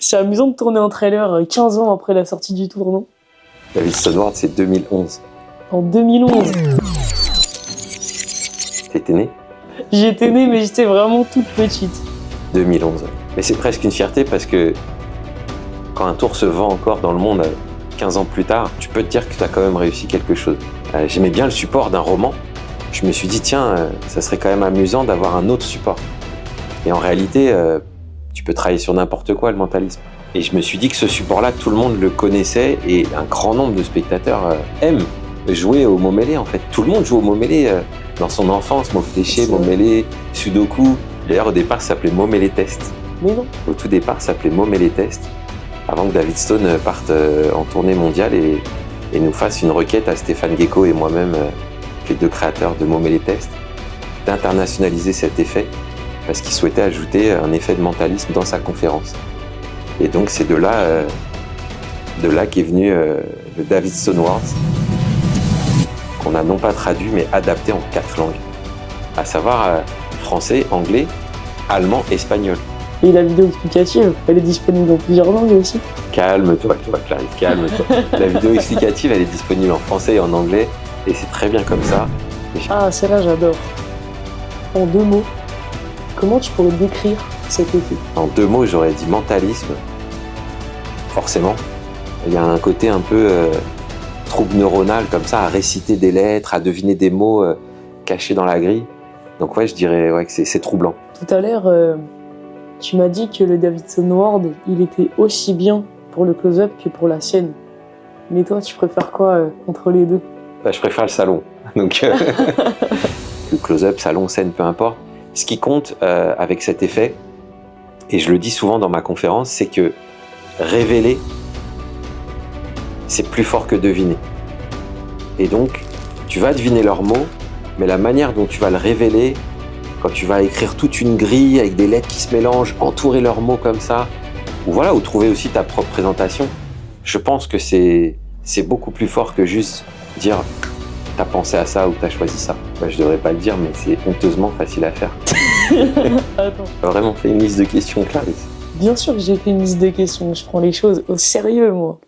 C'est amusant de tourner un trailer 15 ans après la sortie du tournant. David Stoneward, c'est 2011. En 2011. T'étais né? J'étais née, mais j'étais vraiment toute petite. 2011. Mais c'est presque une fierté parce que quand un tour se vend encore dans le monde 15 ans plus tard, tu peux te dire que tu as quand même réussi quelque chose. J'aimais bien le support d'un roman. Je me suis dit, tiens, ça serait quand même amusant d'avoir un autre support. Et en réalité, tu peux travailler sur n'importe quoi, le mentalisme. Et je me suis dit que ce support-là, tout le monde le connaissait et un grand nombre de spectateurs aiment jouer au mot mêlé, en fait. Tout le monde joue au mot mêlé dans son enfance, mot fléché, mot mêlé, sudoku. D'ailleurs, au départ, ça s'appelait mot mêlé test. Mais non. Au tout départ, ça s'appelait mot mêlé test, avant que David Stone parte en tournée mondiale et nous fasse une requête à Stéphane Gecko et moi-même, les deux créateurs de mot mêlé test, d'internationaliser cet effet parce qu'il souhaitait ajouter un effet de mentalisme dans sa conférence. Et donc c'est de là qu'est venu le David Stoneward, qu'on a non pas traduit mais adapté en 4 langues, à savoir français, anglais, allemand, espagnol. Et la vidéo explicative, elle est disponible dans plusieurs langues aussi. Calme-toi, Clarisse, calme-toi. La vidéo explicative, elle est disponible en français et en anglais, et c'est très bien comme ça. Ah, celle-là, j'adore. En 2 mots, comment tu pourrais décrire cet effet? En 2 mots, j'aurais dit mentalisme. Forcément. Il y a un côté un peu trouble neuronal, comme ça, à réciter des lettres, à deviner des mots cachés dans la grille. Donc ouais, je dirais que c'est troublant. Tout à l'heure, tu m'as dit que le David Stoneward, il était aussi bien pour le close-up que pour la scène. Mais toi, tu préfères quoi entre les deux? Je préfère le salon. Donc, le close-up, salon, scène, peu importe. Ce qui compte avec cet effet, et je le dis souvent dans ma conférence, c'est que révéler, c'est plus fort que deviner. Et donc, tu vas deviner leurs mots, mais la manière dont tu vas le révéler, quand tu vas écrire toute une grille avec des lettres qui se mélangent, entourer leurs mots comme ça, ou trouver aussi ta propre présentation, je pense que c'est beaucoup plus fort que juste dire « t'as pensé à ça » ou « t'as choisi ça ». Je devrais pas le dire, mais c'est honteusement facile à faire. Attends. T'as vraiment fait une liste de questions, Clarisse? Bien sûr que j'ai fait une liste de questions, je prends les choses au sérieux, moi.